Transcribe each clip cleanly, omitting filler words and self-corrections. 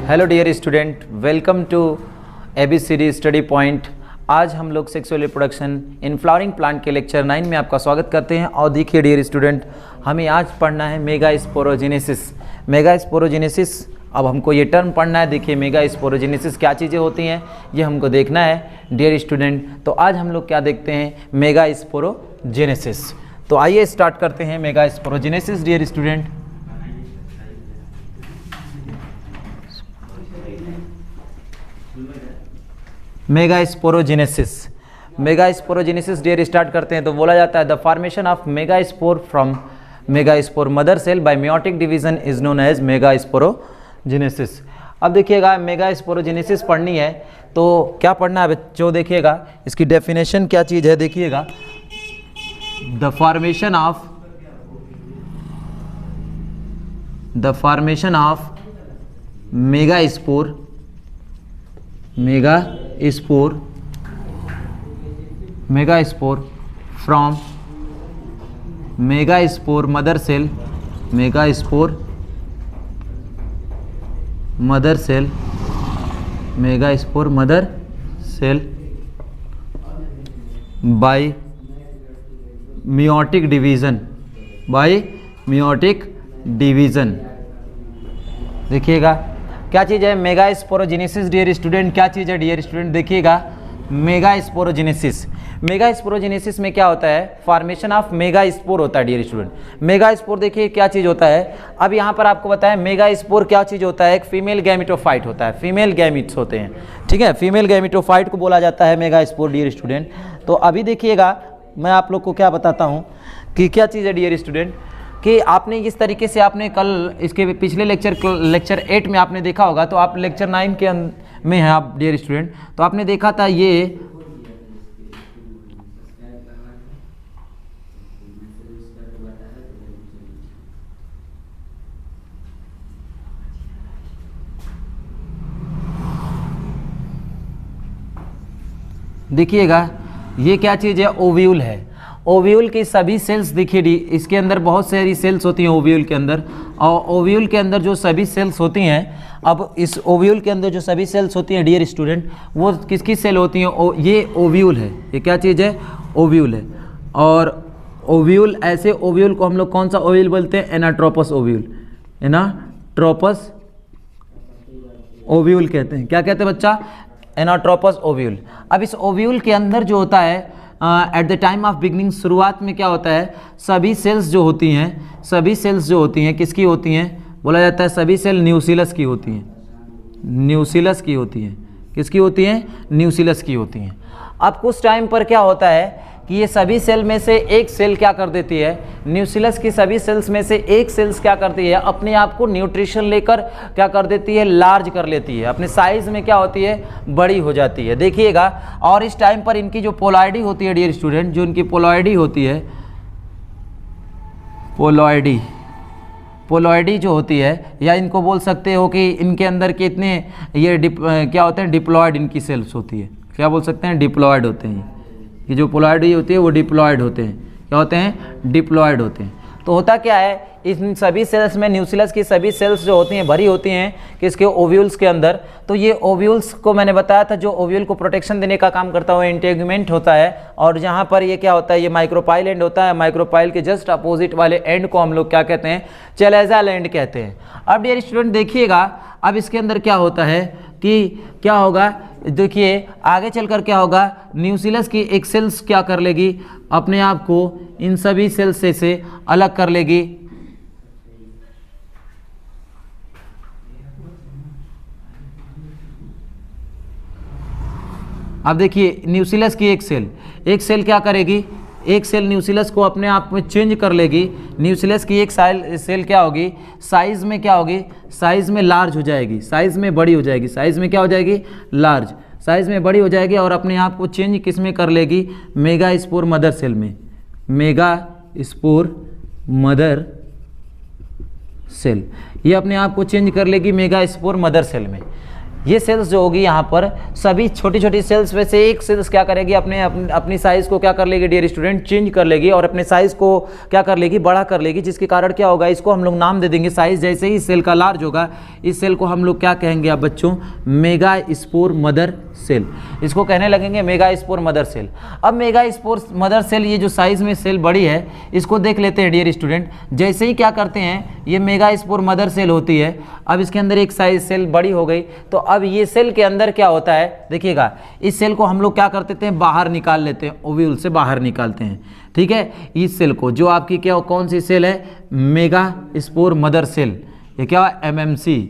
Hello dear student, welcome to ABCD study point. आज हम लोग sexual reproduction in flowering plant के lecture 9 में आपका स्वागत करते हैं। और देखिए डियर स्टूडेंट, हमें आज पढ़ना है मेगास्पोरोजेनेसिस। मेगास्पोरोजेनेसिस, अब हमको ये टर्म पढ़ना है। देखिए मेगास्पोरोजेनेसिस क्या चीज़ें होती हैं ये हमको देखना है डियर स्टूडेंट। तो आज हम लोग क्या देखते हैं, मेगास्पोरोजेनेसिस। तो आइए स्टार्ट करते हैं megasporogenesis dear student. Megasporogenesis, megasporogenesis dear start करते हैं तो बोला जाता है the formation of megaspore from megaspore mother cell by meiotic division is known as megasporogenesis. अब देखिएगा मेगास्पोरोजेनेसिस पढ़नी है तो क्या पढ़ना है बच्चों, देखिएगा इसकी डेफिनेशन क्या चीज़ है। देखिएगा the formation of megaspore from megaspore mother cell by meiotic division. देखिएगा क्या चीज़ है मेगास्पोरोजेनेसिस डियर स्टूडेंट, क्या चीज़ है डियर स्टूडेंट। देखिएगा मेगास्पोरोजेनेसिस में क्या होता है, फॉर्मेशन ऑफ मेगास्पोर होता है डियर स्टूडेंट। मेगास्पोर देखिए क्या चीज़ होता है। अब यहाँ पर आपको बताया मेगास्पोर क्या चीज़ होता है, एक फीमेल गैमेटोफाइट होता है, फीमेल गैमिट्स होते हैं, ठीक है। फीमेल गैमेटोफाइट को बोला जाता है मेगास्पोर डियर स्टूडेंट। तो अभी देखिएगा मैं आप लोग को क्या बताता हूँ कि क्या चीज़ है डियर स्टूडेंट, कि आपने इस तरीके से आपने कल इसके पिछले लेक्चर 8 में आपने देखा होगा, तो आप लेक्चर 9 के में हैं आप डियर स्टूडेंट। तो आपने देखा था ये देखिएगा ये क्या चीज़ है, ओव्यूल है। ओव्यूल की सभी सेल्स देखिए, इसके अंदर बहुत सारी सेल्स होती हैं ओव्यूल के अंदर। और ओव्यूल के अंदर जो सभी सेल्स होती हैं, अब इस ओव्यूल के अंदर जो सभी सेल्स होती हैं डियर स्टूडेंट, वो किसकी सेल होती हैं, ये ओव्यूल है। ये क्या चीज़ है, ओव्यूल है। और ओव्यूल, ऐसे ओव्यूल को हम लोग कौन सा ओव्यूल बोलते हैं, एनाट्रोपस ओव्यूल, एनाट्रोपस ओव्यूल कहते हैं। क्या कहते हैं बच्चा, एनाट्रोपस ओव्यूल। अब इस ओव्यूल के अंदर जो होता है at the time of beginning, शुरुआत में क्या होता है, सभी सेल्स जो होती हैं किसकी होती हैं, बोला जाता है सभी सेल न्यूसिलस की होती हैं। किसकी होती हैं, न्यूसिलस की होती हैं। अब कुछ टाइम पर क्या होता है कि ये सभी सेल में से एक सेल क्या कर देती है, न्यूसिलस की सभी सेल्स में से एक सेल्स क्या करती है, अपने आप को न्यूट्रिशन लेकर क्या कर देती है, लार्ज कर लेती है, अपने साइज में क्या होती है, बड़ी हो जाती है। देखिएगा, और इस टाइम पर इनकी जो पोलॉइडी होती है डियर स्टूडेंट, जो इनकी पोलॉइडी होती है, पोलॉइडी जो होती है, या इनको बोल सकते हो कि इनके अंदर कितने ये क्या होते हैं, डिप्लॉयड इनकी सेल्स होती है। क्या बोल सकते हैं, डिप्लॉयड होते हैं। ये जो पोलॉइडी होती है वो डिप्लॉयड होते हैं। क्या होते हैं, डिप्लॉयड होते हैं। तो होता क्या है, इन सभी सेल्स में न्यूसिलस की सभी सेल्स जो होती हैं भरी होती हैं किसके, ओव्यूल्स के अंदर। तो ये ओव्यूल्स को मैंने बताया था, जो ओव्यूल को प्रोटेक्शन देने का काम करता है इंटेगुमेंट होता है। और जहाँ पर ये क्या होता है, ये माइक्रोपाइल एंड होता है। माइक्रोपाइल के जस्ट अपोजिट वाले एंड को हम लोग क्या कहते हैं, चेलेज़ाल एंड कहते हैं। अब डियर स्टूडेंट देखिएगा, अब इसके अंदर क्या होता है कि क्या होगा, देखिए आगे चलकर क्या होगा, न्यूसिलस की एक सेल्स क्या कर लेगी, अपने आप को इन सभी सेल्स से अलग कर लेगी। अब देखिए न्यूसिलस की एक सेल क्या करेगी, एक सेल न्यूसिलस को अपने आप में चेंज कर लेगी। न्यूसिलस की एक सेल क्या होगी, साइज में क्या होगी, साइज में लार्ज हो जाएगी, साइज में बड़ी हो जाएगी, साइज में क्या हो जाएगी, लार्ज, साइज में बड़ी हो जाएगी। और अपने आप को चेंज किस में कर लेगी, मेगास्पोर मदर सेल में, मेगास्पोर मदर सेल, ये अपने आप को चेंज कर लेगी मेगास्पोर मदर सेल में। ये सेल्स जो होगी यहाँ पर सभी छोटी छोटी सेल्स में से एक सेल्स क्या करेगी, अपनी साइज को क्या कर लेगी डियर स्टूडेंट, चेंज कर लेगी और अपने साइज को क्या कर लेगी, बड़ा कर लेगी, जिसके कारण क्या होगा, इसको हम लोग नाम दे देंगे साइज। जैसे ही सेल का लार्ज होगा, इस सेल को हम लोग क्या कहेंगे अब बच्चों, मेगा स्पोर मदर सेल, इसको कहने लगेंगे मेगा स्पोर मदर सेल। अब मेगा स्पोर मदर सेल, ये जो साइज में सेल बड़ी है, इसको देख लेते हैं डियर स्टूडेंट। जैसे ही क्या करते हैं, ये मेगा स्पोर मदर सेल होती है, अब इसके अंदर एक साइज सेल बड़ी हो गई, तो अब ये सेल के अंदर क्या होता है, देखिएगा, इस सेल को हम लोग क्या करते थे, बाहर निकाल लेते हैं, ओव्यूल से बाहर निकालते हैं, ठीक है। इस सेल को, जो आपकी क्या कौन सी सेल है, मेगा स्पोर मदर सेल, ये क्या MMC,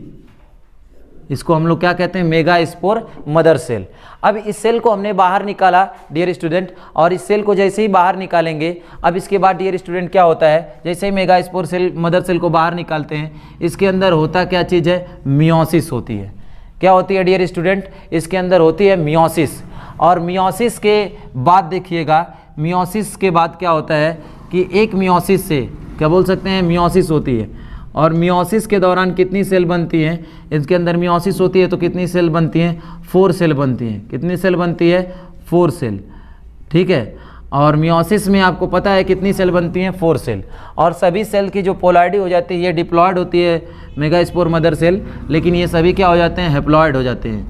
इसको हम लोग क्या कहते हैं, मेगा स्पोर मदर सेल। अब इस सेल को हमने बाहर निकाला डियर स्टूडेंट, और इस सेल को जैसे ही बाहर निकालेंगे, अब इसके बाद डियर स्टूडेंट क्या होता है, जैसे ही megaspore cell mother cell को बाहर निकालते हैं, इसके अंदर होता क्या चीज़ है, मियोसिस होती है। क्या होती है डियर स्टूडेंट, इसके अंदर होती है मियोसिस। और मियोसिस के बाद देखिएगा, मियोसिस के बाद क्या होता है कि एक मियोसिस से क्या बोल सकते हैं, मियोसिस होती है, और मियोसिस के दौरान कितनी सेल बनती हैं, इसके अंदर मियोसिस होती है तो कितनी सेल बनती हैं, 4 सेल बनती हैं। कितनी सेल बनती है, 4 सेल, ठीक है। और मियोसिस में आपको पता है कितनी सेल बनती हैं, 4 सेल। और सभी सेल की जो पोलैरिटी हो जाती है, ये डिप्लॉयड होती है मेगा स्पोर मदर सेल, लेकिन ये सभी क्या हो जाते हैं, हैप्लॉयड हो जाते हैं,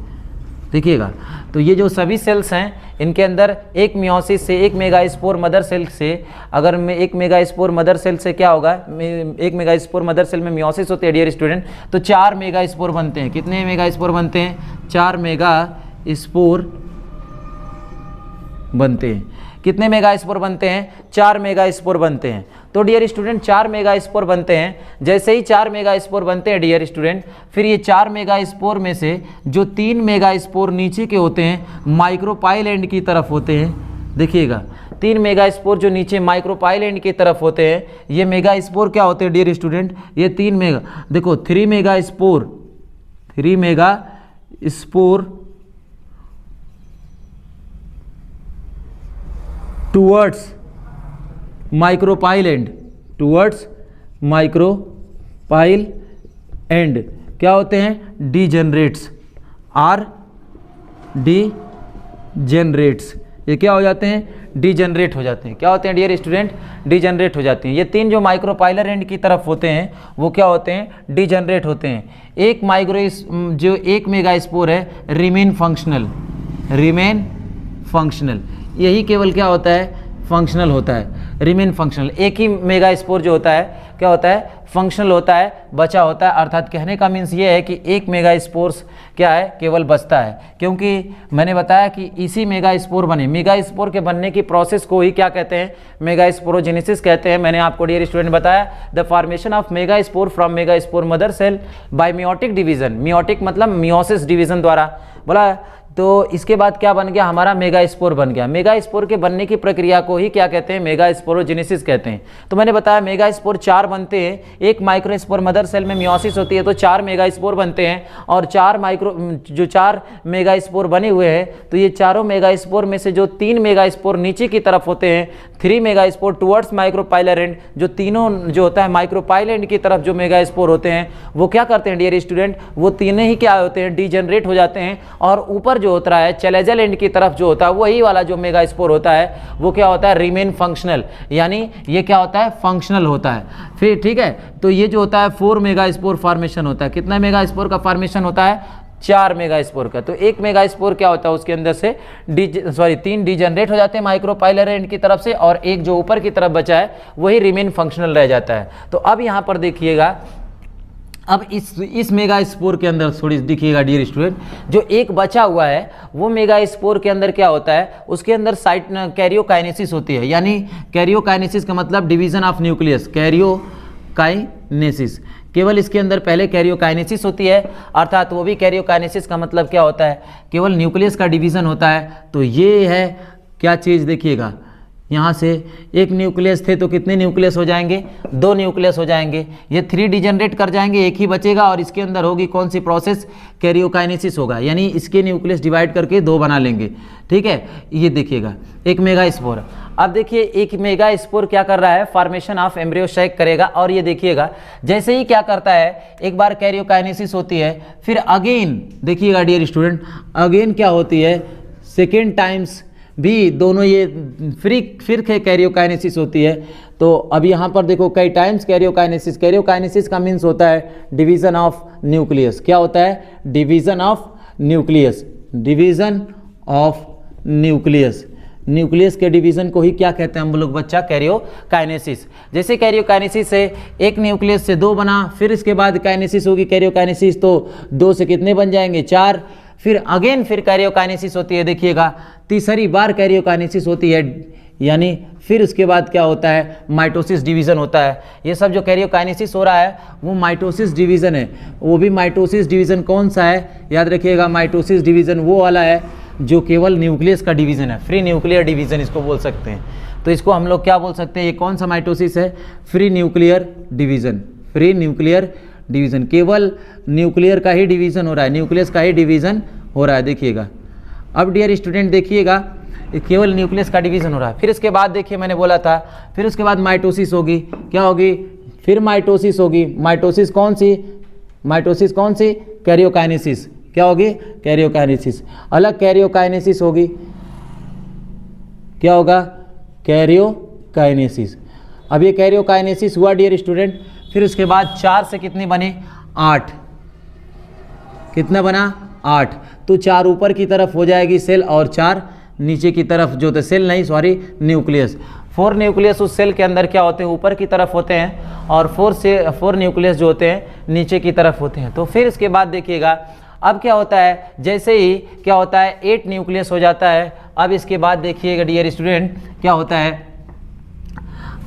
देखिएगा। तो ये जो सभी सेल्स हैं, इनके अंदर एक मियोसिस से, एक मेगा स्पोर मदर सेल से, अगर मैं एक मेगा स्पोर मदर सेल से क्या होगा, एक मेगा स्पोर मदर सेल में मियोसिस होते हैं डियर स्टूडेंट, तो 4 मेगा स्पोर बनते हैं। कितने मेगा स्पोर बनते हैं, 4 मेगा स्पोर बनते हैं। कितने मेगा स्पोर बनते हैं, 4 मेगा स्पोर बनते हैं। तो डियर स्टूडेंट 4 मेगा स्पोर बनते हैं। जैसे ही 4 मेगा स्पोर बनते हैं डियर स्टूडेंट, फिर ये 4 मेगा स्पोर में से जो 3 मेगा स्पोर नीचे के होते हैं, माइक्रोपाइल एंड की तरफ होते हैं, देखिएगा 3 मेगा स्पोर जो नीचे माइक्रोपाइल एंड की तरफ होते हैं, ये मेगा स्पोर क्या होते हैं डियर स्टूडेंट, ये 3 मेगा, देखो 3 mega spore, 3 mega spore towards micropyle and, towards micropyle and क्या होते हैं, डीजेनरेट्स, आर डीजेनरेट्स, ये क्या हो जाते हैं, डीजेनरेट हो जाते हैं। क्या होते हैं डियर स्टूडेंट, डीजेनरेट हो जाते हैं। ये 3 जो माइक्रोपाइलर एंड की तरफ होते हैं, वो क्या होते हैं, डीजेनरेट होते हैं। एक जो 1 मेगा स्पोर है, रिमेन फंक्शनल, रिमेन फंक्शनल, यही केवल क्या होता है, फंक्शनल होता है, रिमेन फंक्शनल। एक ही मेगा स्पोर जो होता है क्या होता है, फंक्शनल होता है, बचा होता है। अर्थात कहने का मीन्स ये है कि 1 मेगा स्पोर्स क्या है, केवल बचता है, क्योंकि मैंने बताया कि इसी मेगा स्पोर बने, मेगा स्पोर के बनने की प्रोसेस को ही क्या कहते हैं, मेगा स्पोरोजेनेसिस कहते हैं। मैंने आपको डियर स्टूडेंट बताया, the formation of megaspore from megaspore mother cell by meiotic division, meiotic मतलब मियोसिस डिवीजन द्वारा बोला। तो इसके बाद क्या बन गया, हमारा मेगा स्पोर बन गया। मेगा स्पोर के बनने की प्रक्रिया को ही क्या कहते हैं, मेगा स्पोरोजेनेसिस कहते हैं। तो मैंने बताया मेगा स्पोर 4 बनते हैं, एक माइक्रो स्पोर मदर सेल में मियोसिस होती है तो 4 मेगा स्पोर बनते हैं, और 4 मेगा स्पोर बने हुए हैं, तो ये चारों मेगा स्पोर में से जो 3 मेगा स्पोर नीचे की तरफ होते हैं, 3 mega spore towards micropylar and, जो तीनों जो होता है माइक्रोपाइल एंड की तरफ जो मेगा स्पोर होते हैं, वो क्या करते हैं डियर स्टूडेंट, वो तीनों ही क्या होते हैं, डीजेनरेट हो जाते हैं। और ऊपर जो होता है चलेजल एंड की तरफ जो होता है, वही वाला जो मेगा स्पोर होता है, वो क्या होता है, रिमेन फंक्शनल, यानी ये क्या होता है, फंक्शनल होता है। फिर ठीक है, तो ये जो होता है 4 मेगा स्पोर फॉर्मेशन होता है। कितना मेगा स्पोर का फॉर्मेशन होता है, 4 मेगा स्पोर का। तो 1 मेगा स्पोर क्या होता है, उसके अंदर से 3 डीजेनरेट हो जाते हैं माइक्रोपाइलर एंड की तरफ से, और एक जो ऊपर की तरफ बचा है वही रिमेन फंक्शनल रह जाता है। तो अब यहाँ पर देखिएगा, अब इस मेगा स्पोर के अंदर थोड़ी दिखिएगा डियर स्टूडेंट, जो एक बचा हुआ है वो मेगा स्पोर के अंदर क्या होता है, उसके अंदर साइट कैरियोकाइनेसिस होती है। यानी कैरियोकाइनेसिस का मतलब डिवीजन ऑफ न्यूक्लियस, कैरियोकाइनेसिस, केवल इसके अंदर पहले कैरियोकाइनेसिस होती है, अर्थात वो भी कैरियोकाइनेसिस का मतलब क्या होता है, केवल न्यूक्लियस का डिवीजन होता है। तो ये है क्या चीज़, देखिएगा यहाँ से एक न्यूक्लियस थे तो कितने न्यूक्लियस हो जाएंगे, 2 न्यूक्लियस हो जाएंगे। ये 3 डिजेनरेट कर जाएंगे, एक ही बचेगा, और इसके अंदर होगी कौन सी प्रोसेस, कैरियोकाइनेसिस होगा, यानी इसके न्यूक्लियस डिवाइड करके 2 बना लेंगे। ठीक है, ये देखिएगा 1 मेगा स्पोर। अब देखिए एक मेगा स्पोर क्या कर रहा है, फॉर्मेशन ऑफ एम्ब्रियो सैक करेगा। और ये देखिएगा जैसे ही क्या करता है, एक बार कैरियोकाइनेसिस होती है, फिर अगेन देखिएगा डियर स्टूडेंट, अगेन क्या होती है, सेकेंड टाइम्स भी दोनों ये फिर कैरियोकाइनेसिस होती है। तो अब यहाँ पर देखो कई टाइम्स कैरियोकाइनेसिस का मीन्स होता है डिवीजन ऑफ न्यूक्लियस। क्या होता है, division of nucleus, division of nucleus. Nucleus के डिवीजन को ही क्या कहते हैं हम लोग बच्चा, कैरियोकाइनेसिस। जैसे कैरियोकाइनेसिस से एक न्यूक्लियस से दो बना, फिर इसके बाद काइनेसिस होगी कैरियोकाइनेसिस, तो दो से कितने बन जाएंगे, चार। फिर अगेन फिर कैरियोकाइनेसिस होती है, देखिएगा तीसरी बार कैरियोकाइनेसिस होती है, यानी फिर उसके बाद क्या होता है, माइटोसिस डिवीज़न होता है। ये सब जो कैरियोकाइनेसिस हो रहा है वो माइटोसिस डिवीज़न है। वो भी माइटोसिस डिवीज़न कौन सा है, याद रखिएगा, माइटोसिस डिवीज़न वो वाला है जो केवल न्यूक्लियस का डिवीज़न है, फ्री न्यूक्लियर डिवीज़न इसको बोल सकते हैं। तो इसको हम लोग क्या बोल सकते हैं, ये कौन सा माइटोसिस है, free nuclear division, free nuclear division. केवल न्यूक्लियर का ही डिवीज़न हो रहा है, न्यूक्लियस का ही डिवीज़न हो रहा है, देखिएगा। अब डियर स्टूडेंट देखिएगा, केवल न्यूक्लियस का डिवीज़न हो रहा है। फिर इसके बाद देखिए मैंने बोला था, फिर उसके बाद माइटोसिस होगी, क्या होगी, फिर माइटोसिस होगी। माइटोसिस कौन सी, माइटोसिस कौन सी, कैरियोकाइनेसिस। क्या होगी, कैरियोकाइनेसिस। अलग कैरियोकाइनेसिस होगी, क्या होगा, कैरियोकाइनेसिस। अब ये कैरियोकाइनेसिस हुआ डियर स्टूडेंट। फिर उसके बाद 4 से कितने बने, 8। कितना बना, 8। तो 4 ऊपर की तरफ हो जाएगी सेल और 4 नीचे की तरफ जो होते, सेल नहीं सॉरी न्यूक्लियस। 4 न्यूक्लियस उस सेल के अंदर क्या होते हैं, ऊपर की तरफ होते हैं, और 4 न्यूक्लियस जो होते हैं नीचे की तरफ होते हैं। तो फिर इसके बाद देखिएगा अब क्या होता है, जैसे ही क्या होता है 8 न्यूक्लियस हो जाता है। अब इसके बाद देखिएगा डियर स्टूडेंट क्या होता है,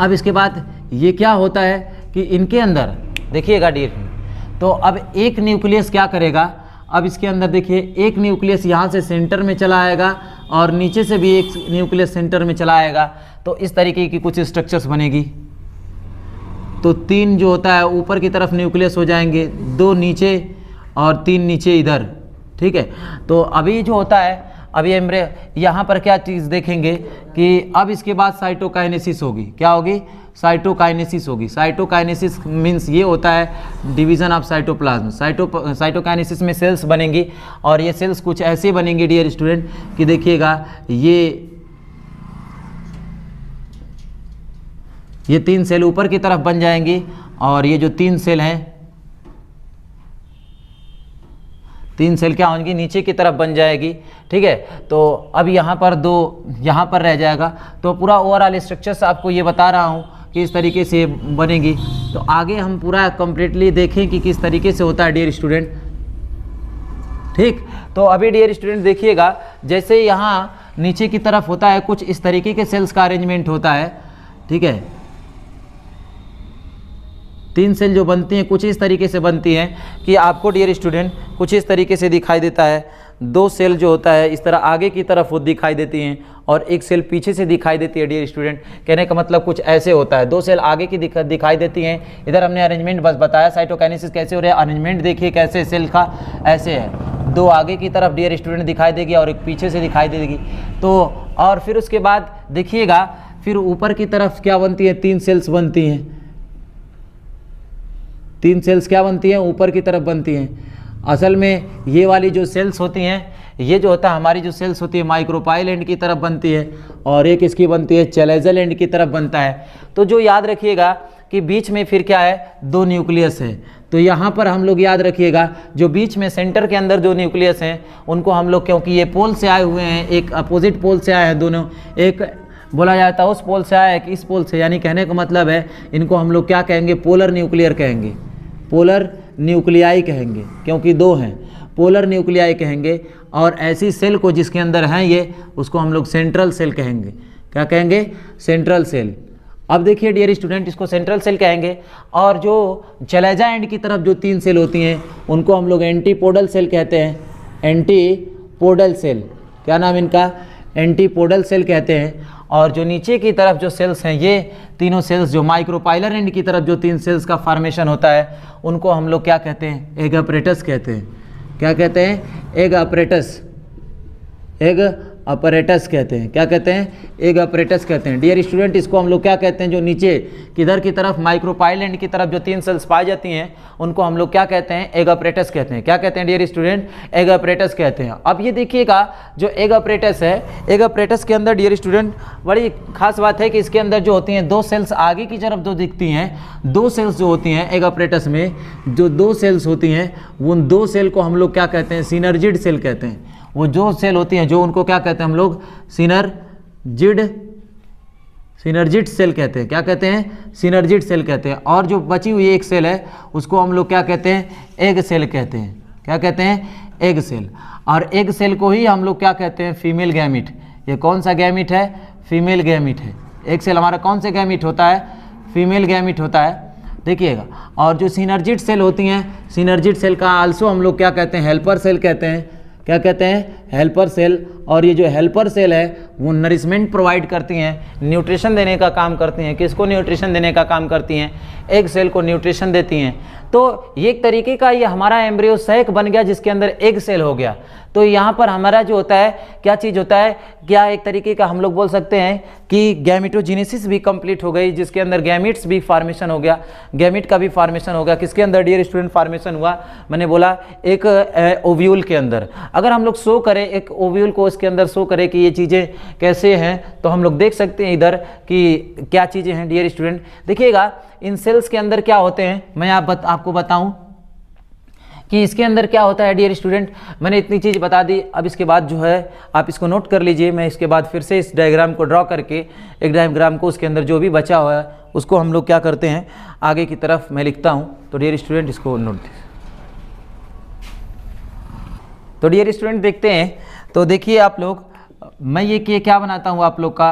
अब इसके बाद ये क्या होता है कि इनके अंदर देखिएगा डियर, तो अब एक न्यूक्लियस क्या करेगा, अब इसके अंदर देखिए एक न्यूक्लियस यहाँ से सेंटर में चला आएगा और नीचे से भी एक न्यूक्लियस सेंटर में चला आएगा। तो इस तरीके की कुछ स्ट्रक्चर्स बनेगी। तो 3 जो होता है ऊपर की तरफ न्यूक्लियस हो जाएंगे, 2 नीचे और 3 नीचे इधर, ठीक है। तो अभी जो होता है, अभी एम्ब्रियो यहाँ पर क्या चीज़ देखेंगे कि अब इसके बाद साइटोकाइनेसिस होगी। क्या होगी, साइटोकाइनेसिस होगी। साइटोकाइनेसिस मीन्स ये होता है डिवीज़न ऑफ साइटोप्लाज्म। साइटोकाइनेसिस में सेल्स बनेंगी, और ये सेल्स कुछ ऐसे बनेंगे डियर स्टूडेंट कि देखिएगा ये 3 सेल ऊपर की तरफ बन जाएंगी, और ये जो 3 सेल हैं, 3 सेल क्या होंगी, नीचे की तरफ बन जाएगी, ठीक है। तो अब यहाँ पर 2 यहाँ पर रह जाएगा। तो पूरा ओवरऑल स्ट्रक्चर से आपको ये बता रहा हूँ कि इस तरीके से बनेगी। तो आगे हम पूरा कंप्लीटली देखें कि किस तरीके से होता है डियर स्टूडेंट, ठीक। तो अभी डियर स्टूडेंट देखिएगा, जैसे यहाँ नीचे की तरफ होता है कुछ इस तरीके के सेल्स का अरेंजमेंट होता है, ठीक है। 3 सेल जो बनती हैं कुछ इस तरीके से बनती हैं कि आपको डियर स्टूडेंट कुछ इस तरीके से दिखाई देता है। 2 सेल जो होता है इस तरह आगे की तरफ वो दिखाई देती हैं, और एक सेल पीछे से दिखाई देती है डियर स्टूडेंट। कहने का मतलब कुछ ऐसे होता है, 2 सेल आगे की दिखाई देती हैं। इधर हमने अरेंजमेंट बस बताया साइटोकाइनेसिस कैसे हो रहा है। अरेंजमेंट देखिए कैसे सेल का, ऐसे है, 2 आगे की तरफ डियर स्टूडेंट दिखाई देगी और एक पीछे से दिखाई देगी। तो और फिर उसके बाद देखिएगा फिर ऊपर की तरफ क्या बनती है, 3 सेल्स बनती हैं। 3 सेल्स क्या बनती हैं, ऊपर की तरफ बनती हैं। असल में ये वाली जो सेल्स होती हैं, ये जो होता है हमारी जो सेल्स होती है माइक्रोपाइल एंड की तरफ बनती है, और एक इसकी बनती है चैलेजल एंड की तरफ बनता है। तो जो याद रखिएगा कि बीच में फिर क्या है, 2 न्यूक्लियस है। तो यहाँ पर हम लोग याद रखिएगा जो बीच में सेंटर के अंदर 2 न्यूक्लियस हैं उनको हम लोग, क्योंकि ये पोल से आए हुए हैं, एक अपोजिट पोल से आए हैं दोनों, एक बोला जाता है उस पोल से आया है कि इस पोल से, यानी कहने का मतलब है इनको हम लोग क्या कहेंगे, पोलर न्यूक्लियर कहेंगे, पोलर न्यूक्लियाई कहेंगे, क्योंकि 2 हैं, पोलर न्यूक्लियाई कहेंगे। और ऐसी सेल को जिसके अंदर हैं ये, उसको हम लोग सेंट्रल सेल कहेंगे। क्या कहेंगे, सेंट्रल सेल। अब देखिए डियर स्टूडेंट, इसको सेंट्रल सेल कहेंगे। और जो चलेजा एंड की तरफ जो 3 सेल होती हैं उनको हम लोग एंटीपोडल सेल कहते हैं। एंटीपोडल सेल, क्या नाम इनका, एंटीपोडल सेल कहते हैं। और जो नीचे की तरफ जो सेल्स हैं, ये तीनों सेल्स जो माइक्रोपाइलर एंड की तरफ जो 3 सेल्स का फॉर्मेशन होता है, उनको हम लोग क्या कहते हैं, एग अपरेटस कहते हैं। क्या कहते हैं, एग अपरेटस, एग अपरेटस कहते हैं। क्या कहते हैं? एग अपरेटस कहते हैं। डियर स्टूडेंट, इसको हम लोग क्या कहते हैं? जो नीचे किधर की तरफ माइक्रोपाइलेंड की तरफ जो 3 सेल्स पाई जाती हैं उनको हम लोग क्या कहते हैं? एग अपरेटस कहते हैं। क्या कहते हैं डियर स्टूडेंट? एग अपरेटस कहते हैं। अब ये देखिएगा, जो एग अपरेटस है, एग अपरेटस के अंदर डियर स्टूडेंट बड़ी खास बात है कि इसके अंदर जो होती हैं 2 सेल्स आगे की तरफ जो दिखती हैं, 2 सेल्स जो होती हैं एग अपरेटस में, जो 2 सेल्स होती हैं, उन 2 सेल को हम लोग क्या कहते हैं? सिनर्जिड सेल कहते हैं। वो जो सेल होती हैं, जो उनको क्या कहते हैं हम लोग? सिनर्जिड सेल कहते हैं। क्या कहते हैं? सिनर्जिड सेल कहते हैं। और जो बची हुई एक सेल है उसको हम लोग क्या कहते हैं? एग सेल कहते हैं। क्या कहते हैं? Egg cell. और एग सेल को ही हम लोग क्या कहते हैं? Female gamete. ये कौन सा गैमिट है? फीमेल गैमिट है। एग सेल हमारा कौन से गैमिट होता है? फीमेल गैमिट होता है। देखिएगा, और जो सिनर्जिड सेल होती हैं, सिनर्जिड सेल का आल्सो हम लोग क्या कहते हैं? हेल्पर सेल कहते हैं। क्या कहते हैं? Helper cell. और ये जो हेल्पर सेल है वो नरिशमेंट प्रोवाइड करती हैं, न्यूट्रिशन देने का काम करती हैं। किसको न्यूट्रिशन देने का काम करती हैं? एग सेल को न्यूट्रिशन देती हैं। तो ये एक तरीके का ये हमारा एम्ब्रियो सैक बन गया जिसके अंदर एग सेल हो गया। तो यहाँ पर हमारा जो होता है क्या चीज़ होता है? क्या एक तरीके का हम लोग बोल सकते हैं कि गैमेटोजेनेसिस भी कंप्लीट हो गई, जिसके अंदर गैमिट्स भी फॉर्मेशन हो गया, गैमिट का भी फॉर्मेशन हो गया। किसके अंदर डियर स्टूडेंट फॉर्मेशन हुआ? मैंने बोला एक ओव्यूल के अंदर। अगर हम लोग शो करें एक ओव्यूल को, इसके अंदर शो करें कि ये चीज़ें कैसे हैं, तो हम लोग देख सकते हैं इधर कि क्या चीज़ें हैं डियर स्टूडेंट। देखिएगा, इन सेल्स के अंदर क्या होते हैं, मैं आपको बताऊं कि इसके अंदर क्या होता है डियर स्टूडेंट। मैंने इतनी चीज़ बता दी, अब इसके बाद जो है आप इसको नोट कर लीजिए। मैं इसके बाद फिर से इस डायग्राम को ड्रॉ करके, एक डायग्राम को, उसके अंदर जो भी बचा हुआ है उसको हम लोग क्या करते हैं? आगे की तरफ मैं लिखता हूँ। तो डियर स्टूडेंट इसको नोट दीजिए। तो डियर स्टूडेंट देखते हैं, तो देखिए आप लोग, मैं ये क्या बनाता हूँ आप लोग का?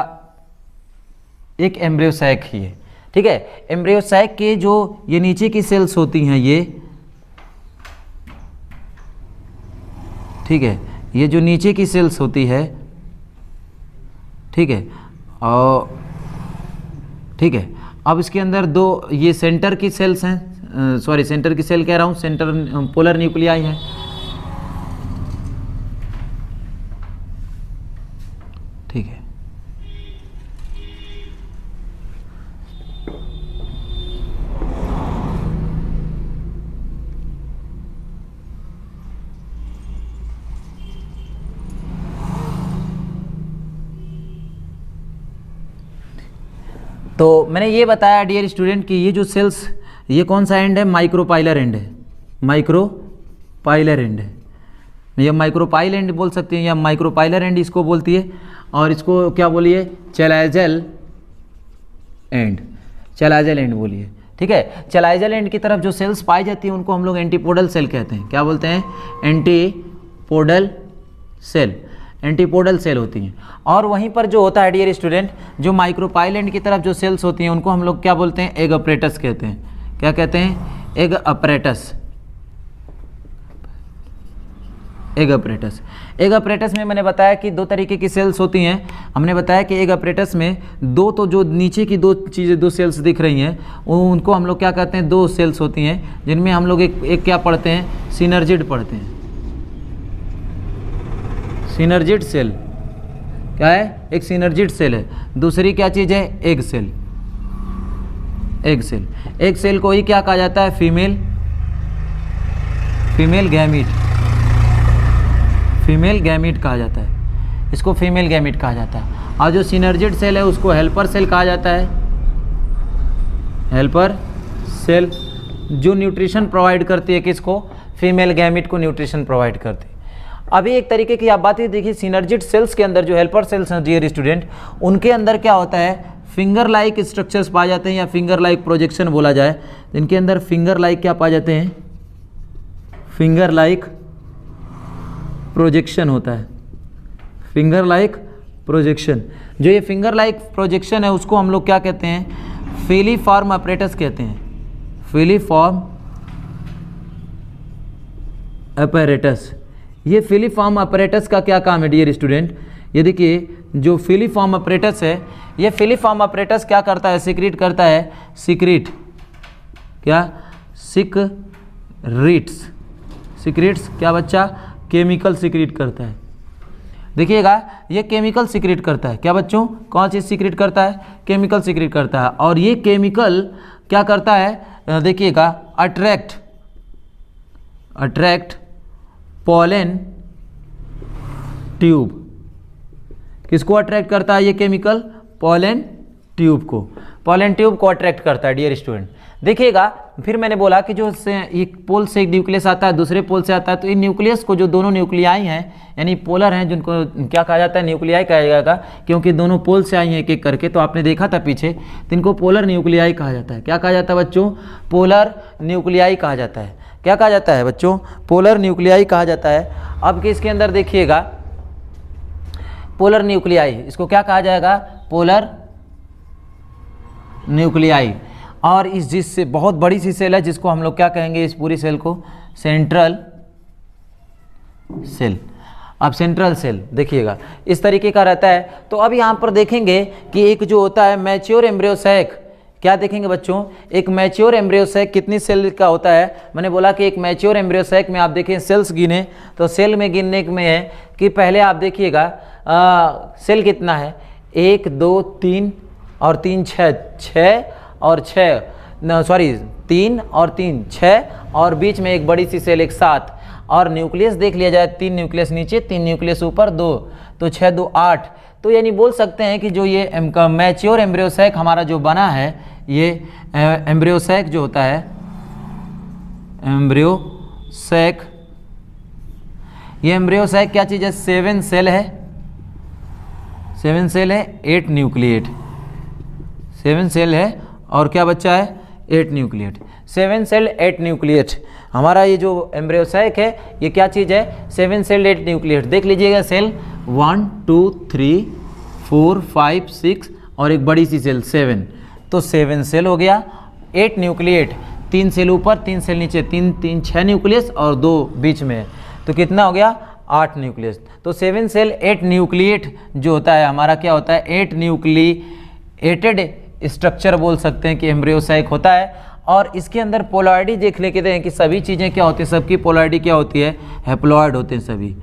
एक एम्ब्रियो सैक ही है, ठीक है। एम्ब्रियो सैक के जो ये नीचे की सेल्स होती हैं, ये ठीक है, ये जो नीचे की सेल्स होती है, ठीक है, और ठीक है, अब इसके अंदर 2 ये सेंटर की सेल्स हैं, सॉरी सेंटर की सेल कह रहा हूँ, सेंटर पोलर न्यूक्लियाई है, ठीक है। तो मैंने ये बताया डियर स्टूडेंट कि ये जो सेल्स, ये कौन सा एंड है? माइक्रोपाइलर एंड है, माइक्रोपाइलर एंड है। ये माइक्रोपाइल एंड बोल सकते हैं या माइक्रोपाइलर एंड इसको बोलती है, और इसको क्या बोलिए? चैलाइजल एंड, चैलाइजल एंड बोलिए, ठीक है। चैलाइजल एंड की तरफ जो सेल्स पाई जाती हैं उनको हम लोग एंटीपोडल सेल कहते हैं। क्या बोलते हैं? एंटीपोडल सेल, एंटीपोडल सेल होती हैं। और वहीं पर जो होता है डियर स्टूडेंट, जो माइक्रोपाइल एंड की तरफ जो सेल्स होती हैं उनको हम लोग क्या बोलते हैं? एग अपरेटस कहते हैं। क्या कहते हैं? Egg apparatus, egg apparatus. Egg apparatus में मैंने बताया कि 2 तरीके की सेल्स होती हैं। हमने बताया कि एग अपरेटस में 2, तो जो नीचे की 2 चीज़ें, 2 सेल्स दिख रही हैं, उनको हम लोग क्या कहते हैं? 2 सेल्स होती हैं, जिनमें हम लोग एक क्या पढ़ते हैं? सिनर्जिड पढ़ते हैं। सिनर्जिड सेल क्या है? एक सिनर्जिड सेल है। दूसरी क्या चीज़ है? Egg cell, egg cell. Egg cell को ही क्या कहा जाता है? फीमेल गैमीट, फीमेल गैमीट कहा जाता है, इसको फीमेल गैमीट कहा जाता है। और जो सिनर्जिड सेल है उसको हेल्पर सेल कहा जाता है, हेल्पर सेल, जो न्यूट्रिशन प्रोवाइड करती है। किसको? फीमेल गैमीट को न्यूट्रिशन प्रोवाइड करती है। अभी एक तरीके की आप बात ही देखिए, सिनर्जिड सेल्स के अंदर जो हेल्पर सेल्स हैं डियर स्टूडेंट, उनके अंदर क्या होता है? फिंगर लाइक स्ट्रक्चर्स पाए जाते हैं, या फिंगर लाइक प्रोजेक्शन बोला जाए। इनके अंदर फिंगर लाइक क्या पाए जाते हैं? फिंगर लाइक प्रोजेक्शन होता है, फिंगर लाइक प्रोजेक्शन। जो ये फिंगर लाइक प्रोजेक्शन है उसको हम लोग क्या कहते हैं? फिलीफॉर्म अपरेटस कहते हैं, फिलीफॉर्म अपरेटस। ये फिलीफॉर्म अपरेटस का क्या काम है डियर स्टूडेंट? ये देखिए, जो फिलीफॉर्म अपरेटस है, ये फिलीफॉर्म अपरेटस क्या करता है? सिक्रीट करता है, सिक्रीट क्या? सिक्रीट्स, सिक्रीट्स क्या बच्चा? केमिकल सिक्रीट करता है। देखिएगा ये केमिकल सीक्रेट करता है। क्या बच्चों, कौन चीज़ सीक्रेट करता है? केमिकल सीक्रेट करता है। और ये केमिकल क्या करता है, देखिएगा, अट्रैक्ट पॉलन ट्यूब। किसको अट्रैक्ट करता है ये केमिकल? पॉलन ट्यूब को। पॉलन ट्यूब को अट्रैक्ट करता है डियर स्टूडेंट। देखिएगा फिर मैंने बोला कि जो एक पोल से एक न्यूक्लियस आता है, दूसरे पोल से आता है, तो इन न्यूक्लियस को, जो दोनों न्यूक्लियाई हैं यानी पोलर हैं, जिनको क्या कहा जाता है? न्यूक्लियाई कहा जाएगा, क्योंकि दोनों पोल से आई हैं एक एक करके। तो आपने देखा था पीछे, तो इनको पोलर न्यूक्लियाई कहा जाता है। क्या कहा जाता है बच्चों? पोलर न्यूक्लियाई कहा जाता है। क्या कहा जाता है बच्चों? पोलर न्यूक्लियाई कहा जाता है। अब कि इसके अंदर देखिएगा पोलर न्यूक्लियाई, इसको क्या कहा जाएगा? Polar nuclei. और इस जिससे बहुत बड़ी सी सेल है, जिसको हम लोग क्या कहेंगे इस पूरी सेल को? Central cell. अब सेंट्रल सेल देखिएगा इस तरीके का रहता है। तो अब यहाँ पर देखेंगे कि एक जो होता है मैच्योर एम्ब्रियो सैक, क्या देखेंगे बच्चों? एक मैच्योर एम्ब्रियो सैक कितनी सेल का होता है? मैंने बोला कि एक मैच्योर एम्ब्रियो सैक में आप देखें सेल्स गिने, तो सेल में गिनने में है कि पहले आप देखिएगा सेल कितना है? 1 2 3 और 3 6 और 6 सॉरी 3 और 3 6 और बीच में एक बड़ी सी सेल एक 7 और न्यूक्लियस देख लिया जाए, 3 न्यूक्लियस नीचे 3 न्यूक्लियस ऊपर 2, तो 6 2 8। तो यानी बोल सकते हैं कि जो ये मैच्योर एम्ब्रियो सैक हमारा जो बना है, ये एम्ब्रियो सैक जो होता है, एम्ब्रियो सैक, ये एम्ब्रियो सैक क्या चीज़ है? 7 सेल है, 7 सेल है, 8 न्यूक्लिएट। 7 सेल है और क्या बच्चा है? 8 न्यूक्लिएट। 7 सेल 8 न्यूक्लिएट हमारा ये जो एम्ब्रियो सैक है, ये क्या चीज़ है? 7 सेल 8 न्यूक्लिएट। देख लीजिएगा सेल 1 2 3 4 5 6 और एक बड़ी सी सेल 7, तो 7 सेल हो गया, 8 न्यूक्लिएट, 3 सेल ऊपर 3 सेल नीचे, 3 3 6 न्यूक्लियस और 2 बीच में, तो कितना हो गया? 8 न्यूक्लियस। तो 7 सेल 8 न्यूक्लिएट जो होता है हमारा क्या होता है? 8 न्यूक्लिएटेड स्ट्रक्चर बोल सकते हैं कि एम्ब्रियो सैक होता है। और इसके अंदर पोलॉइडी देख लेते हैं कि सभी चीज़ें क्या होती हैं, सबकी पोलॉइडी क्या होती है? हैप्लॉइड होते हैं, सभी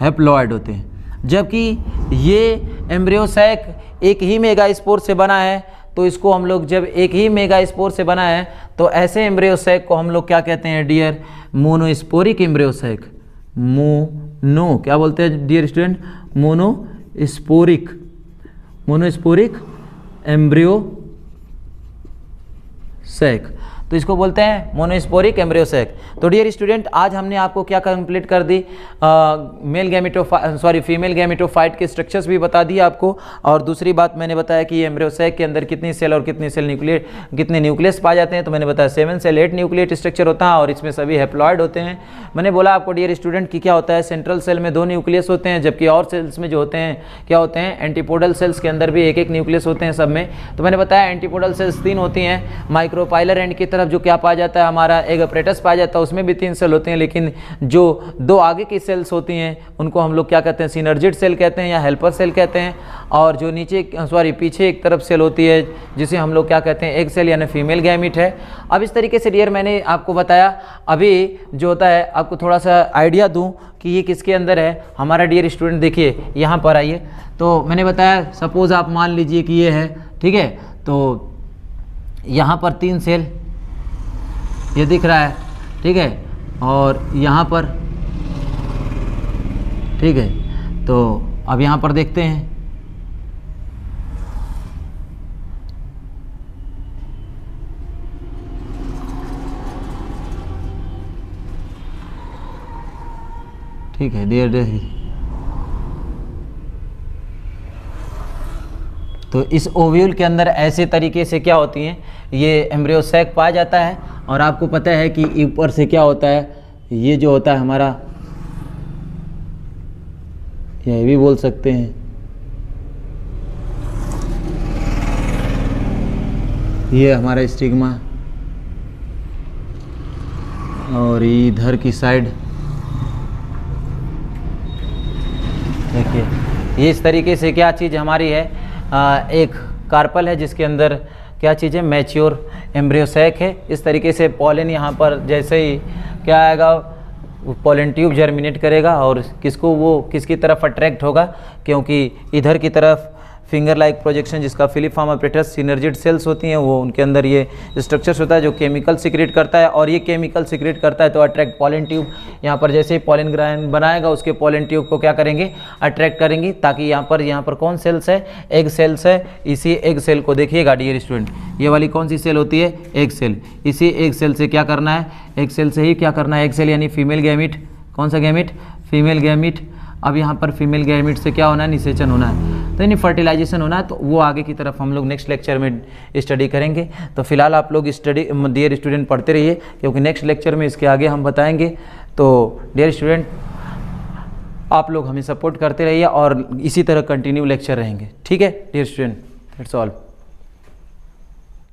हैप्लॉइड होते हैं। जबकि ये एम्ब्रियो सैक एक ही मेगास्पोर से बना है, तो इसको हम लोग, जब एक ही मेगास्पोर से बना है, तो ऐसे एम्ब्रियो सैक को हम लोग क्या कहते हैं dear? Monosporic embryo sac. Mono क्या बोलते हैं dear student? Monosporic embryo sac, तो इसको बोलते हैं मोनोस्पोरिक एम्ब्रियो सैक। तो डियर स्टूडेंट, आज हमने आपको क्या कंप्लीट कर दी? फीमेल गैमेटोफाइट के स्ट्रक्चर्स भी बता दिए आपको। और दूसरी बात मैंने बताया कि एम्ब्रियो सैक के अंदर कितनी सेल और कितनी सेल कितने न्यूक्लियस पाए जाते हैं। तो मैंने बताया 7 सेल 8 न्यूक्लिएट स्ट्रक्चर होता है और इसमें सभी हैप्लॉइड होते हैं। मैंने बोला आपको डियर स्टूडेंट कि क्या होता है? सेंट्रल सेल में 2 न्यूक्लियस होते हैं, जबकि और सेल्स में जो होते हैं क्या होते हैं? एंटीपोडल सेल्स के अंदर भी 1 न्यूक्लियस होते हैं सब में। तो मैंने बताया एंटीपोडल सेल्स 3 होती हैं। माइक्रोपाइलर एंड की तरफ जो क्या पाया जाता है हमारा? एक अपरेटस पाया जाता है, उसमें भी 3 सेल होते हैं। लेकिन जो 2 आगे की सेल्स होती हैं उनको हम लोग क्या कहते हैं? सिनर्जिड सेल कहते हैं या हेल्पर सेल कहते हैं। और जो पीछे एक तरफ सेल होती है जिसे हम लोग क्या कहते हैं? एग सेल यानी फीमेल गैमीट है। अब इस तरीके से डियर मैंने आपको बताया। अभी जो होता है आपको थोड़ा सा आइडिया दूं कि ये किसके अंदर है हमारा डियर स्टूडेंट। देखिए यहाँ पर आइए, तो मैंने बताया सपोज आप मान लीजिए कि ये है, ठीक है, तो यहाँ पर 3 सेल ये दिख रहा है, ठीक है, और यहाँ पर, ठीक है। तो अब यहाँ पर देखते हैं, ठीक है डियर। तो इस ओव्यूल के अंदर ऐसे तरीके से क्या होती हैं? ये एम्ब्रियो सैक पाया जाता है। और आपको पता है कि ऊपर से क्या होता है? ये जो होता है हमारा, ये भी बोल सकते हैं, ये हमारा स्टिग्मा, और इधर की साइड देखिए, ये इस तरीके से क्या चीज़ हमारी है? एक कार्पल है जिसके अंदर क्या चीज़ है? मैच्योर एम्ब्रियो सैक है। इस तरीके से पॉलन यहाँ पर जैसे ही क्या आएगा? पोलन ट्यूब जर्मिनेट करेगा और किसको, वो किसकी तरफ अट्रैक्ट होगा, क्योंकि इधर की तरफ फिंगर लाइक प्रोजेक्शन जिसका फिलिफॉर्म अपरेटस सिनर्जिड सेल्स होती हैं, वो उनके अंदर ये स्ट्रक्चर्स होता है जो केमिकल सिक्रेट करता है, और ये केमिकल सिक्रेट करता है तो अट्रैक्ट पोलन ट्यूब। यहाँ पर जैसे ही पोलन ग्रैंड बनाएगा उसके पोलन ट्यूब को क्या करेंगे, अट्रैक्ट करेंगे, ताकि यहाँ पर कौन सेल्स है, एग सेल्स है। इसी एग सेल को देखिएगा डियर स्टूडेंट, ये वाली कौन सी सेल होती है, एग सेल। इसी एग सेल से क्या करना है, एग सेल से ही क्या करना है, एग सेल यानी फीमेल गैमिट, कौन सा गैमिट, फीमेल गैमिट। अब यहाँ पर फीमेल गैमिट से क्या होना है, निषेचन होना है, तो यानी फर्टिलाइजेशन होना है, तो वो आगे की तरफ हम लोग नेक्स्ट लेक्चर में स्टडी करेंगे। तो फिलहाल आप लोग स्टडी डियर स्टूडेंट पढ़ते रहिए, क्योंकि नेक्स्ट लेक्चर में इसके आगे हम बताएंगे। तो डियर स्टूडेंट आप लोग हमें सपोर्ट करते रहिए और इसी तरह कंटिन्यू लेक्चर रहेंगे, ठीक है डियर स्टूडेंट, दैट्स ऑल।